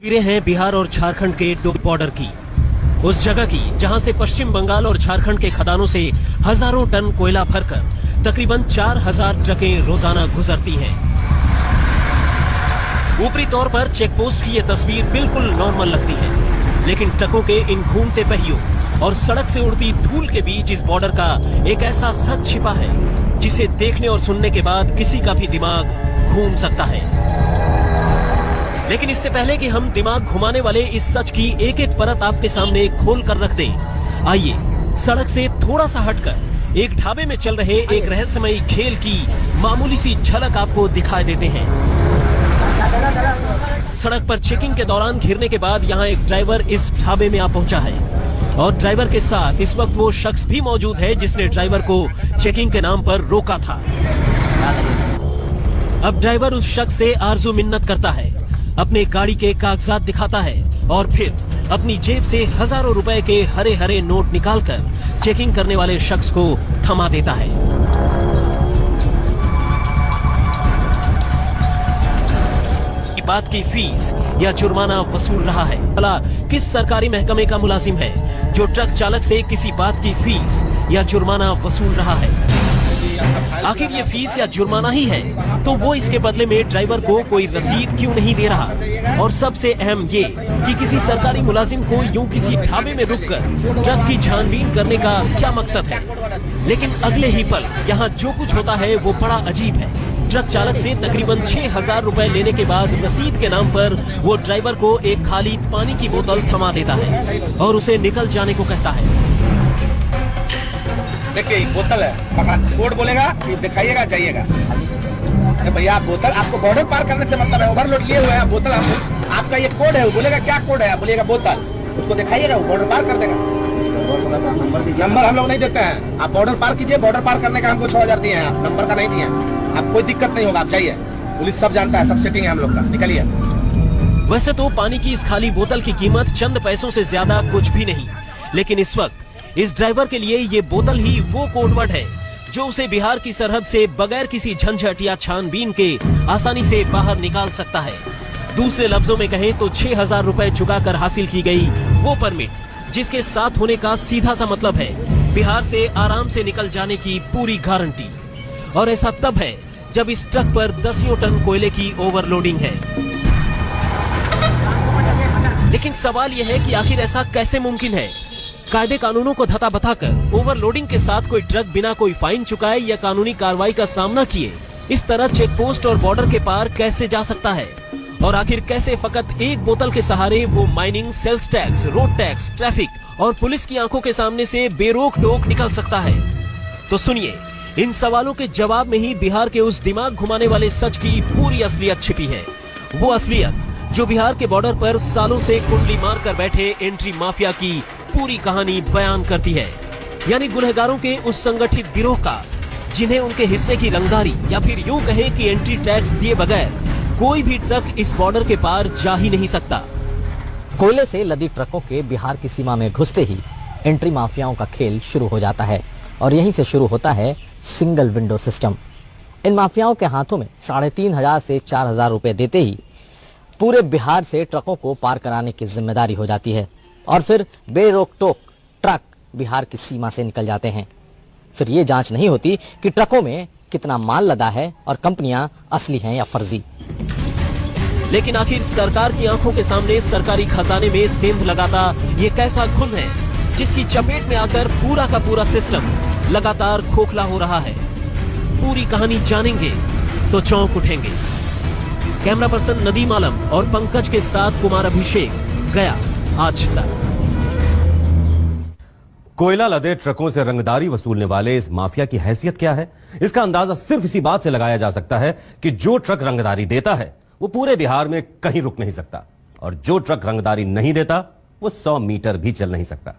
तस्वीरें हैं बिहार और झारखंड के बॉर्डर की, उस जगह की जहां से पश्चिम बंगाल और झारखंड के खदानों से हजारों टन कोयला भरकर तकरीबन 4000 ट्रकें रोजाना गुजरती हैं। ऊपरी तौर पर चेकपोस्ट की ये तस्वीर बिल्कुल नॉर्मल लगती है, लेकिन ट्रकों के इन घूमते पहियों और सड़क से उड़ती धूल के बीच इस बॉर्डर का एक ऐसा सच छिपा है जिसे देखने और सुनने के बाद किसी का भी दिमाग घूम सकता है। लेकिन इससे पहले कि हम दिमाग घुमाने वाले इस सच की एक एक परत आपके सामने खोल कर रख दें, आइए सड़क से थोड़ा सा हटकर एक ढाबे में चल रहे एक रहस्यमयी खेल की मामूली सी झलक आपको दिखाई देते हैं। सड़क पर चेकिंग के दौरान घिरने के बाद यहाँ एक ड्राइवर इस ढाबे में आ पहुंचा है और ड्राइवर के साथ इस वक्त वो शख्स भी मौजूद है जिसने ड्राइवर को चेकिंग के नाम पर रोका था। अब ड्राइवर उस शख्स से आरजू मिन्नत करता है, अपने गाड़ी के कागजात दिखाता है और फिर अपनी जेब से हजारों रुपए के हरे हरे नोट निकालकर चेकिंग करने वाले शख्स को थमा देता है। बात की फीस या जुर्माना वसूल रहा है। भला किस सरकारी महकमे का मुलाजिम है जो ट्रक चालक से किसी बात की फीस या जुर्माना वसूल रहा है? आखिर ये फीस या जुर्माना ही है तो वो इसके बदले में ड्राइवर को कोई रसीद क्यों नहीं दे रहा? और सबसे अहम ये कि किसी सरकारी मुलाजिम को यूं किसी ढाबे में रुककर ट्रक की छानबीन करने का क्या मकसद है? लेकिन अगले ही पल यहाँ जो कुछ होता है वो बड़ा अजीब है। ट्रक चालक से तकरीबन 6000 रुपए लेने के बाद रसीद के नाम पर वो ड्राइवर को एक खाली पानी की बोतल थमा देता है और उसे निकल जाने को कहता है। देखिए बोतल है, कोड बोलेगा दिखाइएगा जाइएगा। भैया बोतल आपको बॉर्डर पार करने से मतलब है, ओवरलोड लिए हुए हैं बोतल आपका ये कोड है, वो बोलेगा क्या कोड है, बोलेगा बोतल, उसको दिखाइएगा वो बॉर्डर पार कर देगा। नंबर हम लोग नहीं देते हैं, आप बॉर्डर पार कीजिए, बॉर्डर पार करने का हमको 6000 दिए हैं, आप नंबर का नहीं दिए हैं, आप कोई दिक्कत नहीं होगा, आप जाइए, पुलिस सब जानता है, सब सेटिंग है हम लोग का, निकलिए। वैसे तो पानी की इस खाली बोतल की कीमत चंद पैसों से ज्यादा कुछ भी नहीं, लेकिन इस वक्त इस ड्राइवर के लिए ये बोतल ही वो कोडवर्ड है जो उसे बिहार की सरहद से बगैर किसी झंझट या छानबीन के आसानी से बाहर निकाल सकता है। दूसरे लफ्जों में कहें तो 6000 रुपए चुकाकर हासिल की गई वो परमिट, जिसके साथ होने का सीधा सा मतलब है बिहार से आराम से निकल जाने की पूरी गारंटी। और ऐसा तब है जब इस ट्रक पर 10 टन कोयले की ओवरलोडिंग है। लेकिन सवाल यह है कि आखिर ऐसा कैसे मुमकिन है? कायदे कानूनों को धता बताकर ओवरलोडिंग के साथ कोई ट्रक बिना कोई फाइन चुकाए या कानूनी कार्रवाई का सामना किए इस तरह चेक पोस्ट और बॉर्डर के पार कैसे जा सकता है? और आखिर कैसे फकत एक बोतल के सहारे वो mining, sales tax, road tax, traffic और पुलिस की आंखों के सामने से बेरोक टोक निकल सकता है? तो सुनिए, इन सवालों के जवाब में ही बिहार के उस दिमाग घुमाने वाले सच की पूरी असलियत छिपी है। वो असलियत जो बिहार के बॉर्डर पर सालों से कुंडली मारकर बैठे एंट्री माफिया की पूरी कहानी बयान करती है। यानी गुनहगारों के उस संगठित गिरोह का जिन्हें उनके हिस्से की रंगदारी या फिर यूं कहें कि एंट्री टैक्स दिए बगैर कोई भी ट्रक इस बॉर्डर के पार जा ही नहीं सकता। कोयले से लदी ट्रकों के बिहार की सीमा में घुसते ही एंट्री माफियाओं का खेल शुरू हो जाता है और यहीं से शुरू होता है सिंगल विंडो सिस्टम। इन माफियाओं के हाथों में 3500 से 4000 रुपए देते ही पूरे बिहार से ट्रकों को पार कराने की जिम्मेदारी हो जाती है और फिर बेरोक टोक ट्रक बिहार की सीमा से निकल जाते हैं। फिर ये जांच नहीं होती कि ट्रकों में कितना माल लदा है और कंपनियां असली हैं या फर्जी। लेकिन आखिर सरकार की आंखों के सामने सरकारी खजाने में सेंध लगाता ये कैसा खून है जिसकी चपेट में आकर पूरा का पूरा सिस्टम लगातार खोखला हो रहा है? पूरी कहानी जानेंगे तो चौंक उठेंगे। कैमरा पर्सन नदीम आलम और पंकज के साथ कुमार अभिषेक, गया आज तक। कोयला लदे ट्रकों से रंगदारी वसूलने वाले इस माफिया की हैसियत क्या है, इसका अंदाजा सिर्फ इसी बात से लगाया जा सकता है कि जो ट्रक रंगदारी देता है वो पूरे बिहार में कहीं रुक नहीं सकता और जो ट्रक रंगदारी नहीं देता वो 100 मीटर भी चल नहीं सकता।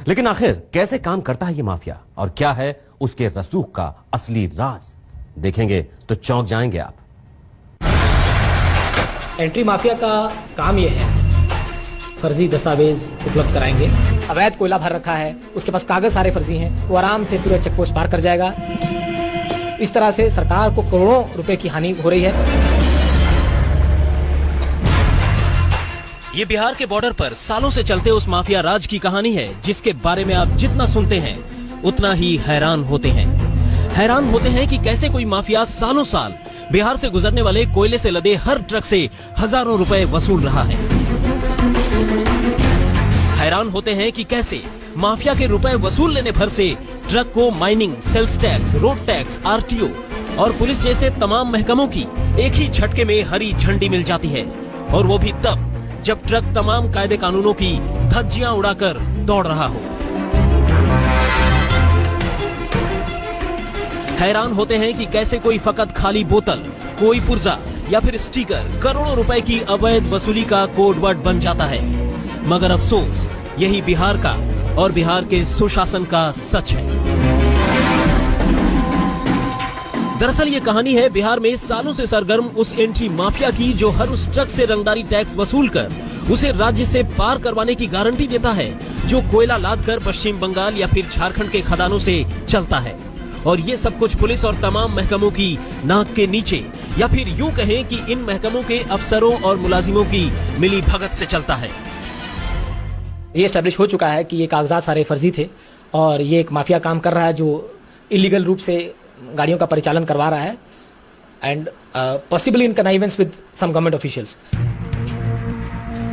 लेकिन आखिर कैसे काम करता है ये माफिया और क्या है उसके रसूख का असली राज? देखेंगे तो चौंक जाएंगे आप। एंट्री माफिया का काम यह है, फर्जी दस्तावेज उपलब्ध कराएंगे। अवैध कोयला भर रखा है, उसके पास कागज सारे फर्जी हैं, वो आराम से पूरा चेक पोस्ट पार कर जाएगा। इस तरह से सरकार को करोड़ों रुपए की हानि हो रही है। ये बिहार के बॉर्डर पर सालों से चलते उस माफिया राज की कहानी है जिसके बारे में आप जितना सुनते हैं उतना ही हैरान होते हैं। हैरान होते हैं कि कैसे कोई माफिया सालों साल बिहार से गुजरने वाले कोयले से लदे हर ट्रक से हजारों रुपए वसूल रहा है। हैरान होते हैं कि कैसे माफिया के रुपए वसूल लेने भर से ट्रक को mining, sales tax, road tax, RTO और पुलिस जैसे तमाम महकमों की एक ही झटके में हरी झंडी मिल जाती है, और वो भी तब जब ट्रक तमाम कायदे कानूनों की धज्जियां उड़ाकर दौड़ रहा हो। हैरान होते हैं कि कैसे कोई फकत खाली बोतल, कोई पुर्जा या फिर स्टिकर करोड़ों रुपए की अवैध वसूली का कोड वर्ड बन जाता है। मगर अफसोस यही बिहार का और बिहार के सुशासन का सच है। दरअसल ये कहानी है बिहार में सालों से सरगर्म उस एंट्री माफिया की जो हर उस ट्रक से रंगदारी टैक्स वसूल कर उसे राज्य से पार करवाने की गारंटी देता है जो कोयला लादकर पश्चिम बंगाल या फिर झारखंड के खदानों से चलता है। और ये सब कुछ पुलिस और तमाम महकमों की नाक के नीचे, या फिर यूं कहें कि इन महकमों के अफसरों और मुलाजिमों की मिली भगत से चलता है। ये एस्टेब्लिश हो चुका है कि ये कागजात सारे फर्जी थे और ये एक माफिया काम कर रहा है जो इलीगल रूप से गाड़ियों का परिचालन करवा रहा है, and possibly in connivance with some government officials.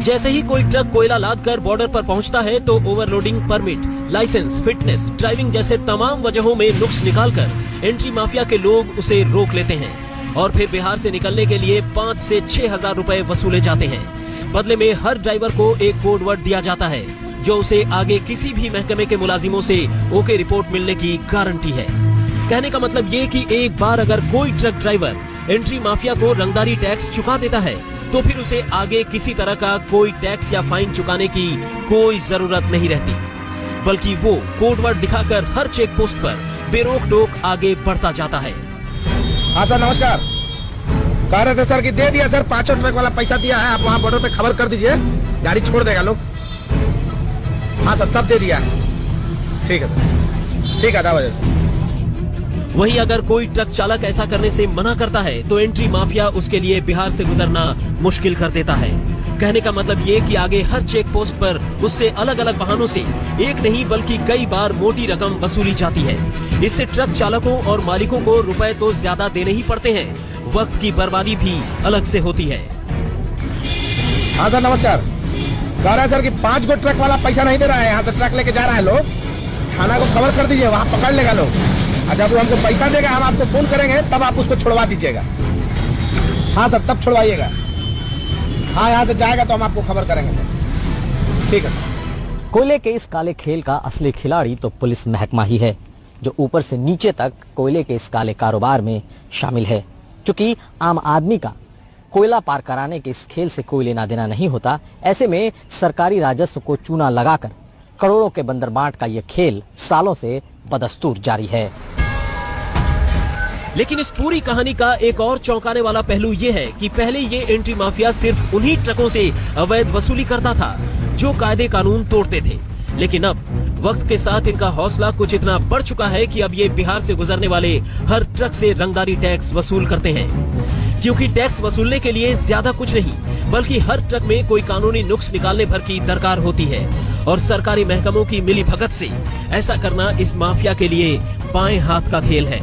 जैसे ही कोई ट्रक कोयला लादकर बॉर्डर पर पहुंचता है तो overloading permit, licence, fitness, driving जैसे तमाम वजहों में नुक्स निकालकर एंट्री माफिया के लोग उसे रोक लेते हैं और फिर बिहार से निकलने के लिए 5 से 6 हजार रुपए वसूले जाते हैं। बदले में हर ड्राइवर को एक कोड वर्ड दिया जाता है जो उसे आगे किसी भी महकमे के मुलाजिमों से ओके रिपोर्ट मिलने की गारंटी है। कहने का मतलब ये कि एक बार अगर कोई ट्रक ड्राइवर एंट्री माफिया को रंगदारी टैक्स चुका देता है तो फिर उसे आगे किसी तरह का कोई टैक्स या फाइन चुकाने की कोई जरूरत नहीं रहती, बल्कि वो कोड वर्ड दिखाकर हर चेक पोस्ट पर बेरोक टोक आगे बढ़ता जाता है। हाँ सर, नमस्कार। कह रहे थे सर कि दे दिया सर, 5 ट्रक वाला पैसा दिया है, आप वहाँ बॉर्डर पे खबर कर दीजिए, गाड़ी छोड़ देगा लोग। हाँ सर, सब दे दिया है। ठीक है सर, ठीक है, 10 बजे से। वहीं अगर कोई ट्रक चालक ऐसा करने से मना करता है तो एंट्री माफिया उसके लिए बिहार से गुजरना मुश्किल कर देता है। कहने का मतलब ये कि आगे हर चेक पोस्ट पर उससे अलग अलग वाहनों से एक नहीं बल्कि कई बार मोटी रकम वसूली जाती है। इससे ट्रक चालकों और मालिकों को रुपए तो ज्यादा देने ही पड़ते हैं, वक्त की बर्बादी भी अलग से होती है। हाँ सर, नमस्कार। कह रहा है सर कि 5 गो ट्रक वाला पैसा नहीं दे रहा है, यहाँ से ट्रक लेके जा रहा है लोग, थाना को खबर कर दीजिए, वहाँ पकड़ लेगा लोग। जब वो हमको पैसा देगा हम आपको फोन करेंगे, तब आप उसको छुड़वा दीजिएगा। हाँ सर, तब छुड़वाइएगा। हाँ, यहाँ से जाएगा तो हम आपको खबर करेंगे सर। ठीक है सर। कोयले के इस काले खेल का असली खिलाड़ी तो पुलिस महकमा ही है, जो ऊपर से नीचे तक कोयले के इस काले कारोबार में शामिल है। क्योंकि आम आदमी का कोयला पार कराने के इस खेल से कोई लेना देना नहीं होता, ऐसे में सरकारी राजस्व को चूना लगाकर करोड़ों के बंदरबांट का यह खेल सालों से बदस्तूर जारी है। लेकिन इस पूरी कहानी का एक और चौंकाने वाला पहलू ये है कि पहले ये एंट्री माफिया सिर्फ उन्हीं ट्रकों से अवैध वसूली करता था जो कायदे कानून तोड़ते थे, लेकिन अब वक्त के साथ इनका हौसला कुछ इतना बढ़ चुका है कि अब ये बिहार से गुजरने वाले हर ट्रक से रंगदारी टैक्स वसूल करते हैं। क्योंकि टैक्स वसूलने के लिए ज्यादा कुछ नहीं बल्कि हर ट्रक में कोई कानूनी नुक्स निकालने भर की दरकार होती है, और सरकारी महकमों की मिली भगत से ऐसा करना इस माफिया के लिए बाएं हाथ का खेल है।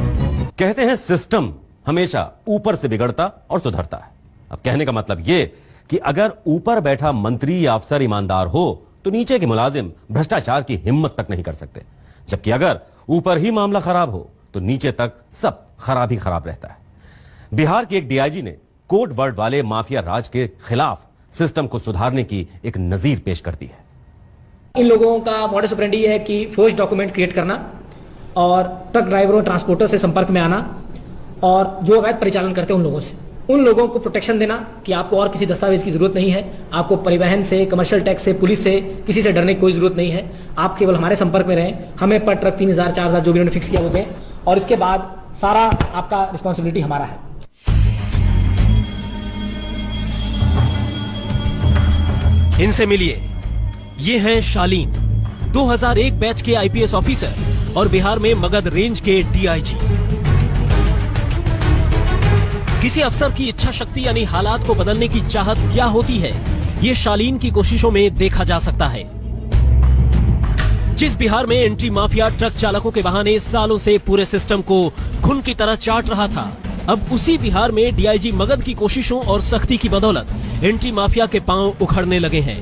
कहते हैं सिस्टम हमेशा ऊपर से बिगड़ता और सुधरता है। अब कहने का मतलब ये कि अगर ऊपर बैठा मंत्री या अफसर ईमानदार हो तो नीचे के मुलाजिम भ्रष्टाचार की हिम्मत तक नहीं कर सकते, जबकि अगर ऊपर ही मामला खराब हो तो नीचे तक सब खराब ही खराब रहता है। बिहार के एक डीआईजी ने कोड वर्ड वाले माफिया राज के खिलाफ सिस्टम को सुधारने की एक नजीर पेश कर दी है। इन लोगों का मॉडस ऑपरेंडी है कि फोर्ज डॉक्यूमेंट क्रिएट करना और ट्रक ड्राइवरों, ट्रांसपोर्टर से संपर्क में आना और जो अवैध परिचालन करते हैं उन लोगों को प्रोटेक्शन देना कि आपको और किसी दस्तावेज की जरूरत नहीं है, आपको परिवहन से, कमर्शियल टैक्स से, पुलिस से, किसी से डरने की कोई जरूरत नहीं है, आप केवल हमारे संपर्क में रहें, हमें पर ट्रक 3000, 4000 जो भी उन्होंने फिक्स किया वो दें, और इसके बाद सारा आपका रिस्पॉन्सिबिलिटी हमारा है। इनसे मिलिए, ये हैं शालीन, 2001 बैच के आईपीएस ऑफिसर और बिहार में मगध रेंज के डीआईजी। किसी अफसर की इच्छा शक्ति यानी हालात को बदलने की चाहत क्या होती है, ये शालीन की कोशिशों में देखा जा सकता है। जिस बिहार में एंट्री माफिया ट्रक चालकों के बहाने सालों से पूरे सिस्टम को खून की तरह चाट रहा था, अब उसी बिहार में डीआईजी मगध की कोशिशों और सख्ती की बदौलत एंट्री माफिया के पांव उखड़ने लगे हैं।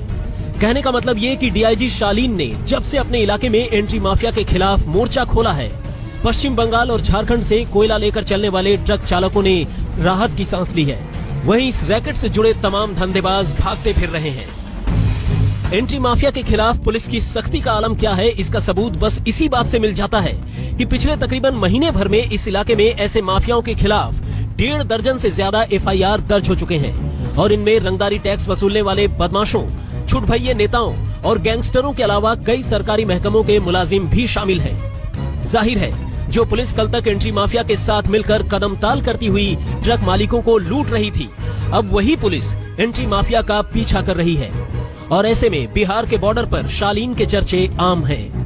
कहने का मतलब ये कि डीआईजी शालीन ने जब से अपने इलाके में एंट्री माफिया के खिलाफ मोर्चा खोला है, पश्चिम बंगाल और झारखंड से कोयला लेकर चलने वाले ट्रक चालकों ने राहत की सांस ली है। वहीं इस रैकेट से जुड़े तमाम धंधेबाज भागते फिर रहे हैं। एंट्री माफिया के खिलाफ पुलिस की सख्ती का आलम क्या है, इसका सबूत बस इसी बात से मिल जाता है कि पिछले तकरीबन महीने भर में इस इलाके में ऐसे माफियाओं के खिलाफ 1.5 दर्जन से ज्यादा एफआईआर दर्ज हो चुके हैं और इनमें रंगदारी टैक्स वसूलने वाले बदमाशों, छुटभइये नेताओं और गैंगस्टरों के अलावा कई सरकारी महकमों के मुलाजिम भी शामिल हैं। जाहिर है, जो पुलिस कल तक एंट्री माफिया के साथ मिलकर कदम ताल करती हुई ट्रक मालिकों को लूट रही थी, अब वही पुलिस एंट्री माफिया का पीछा कर रही है। और ऐसे में बिहार के बॉर्डर पर शालीन के चर्चे आम हैं।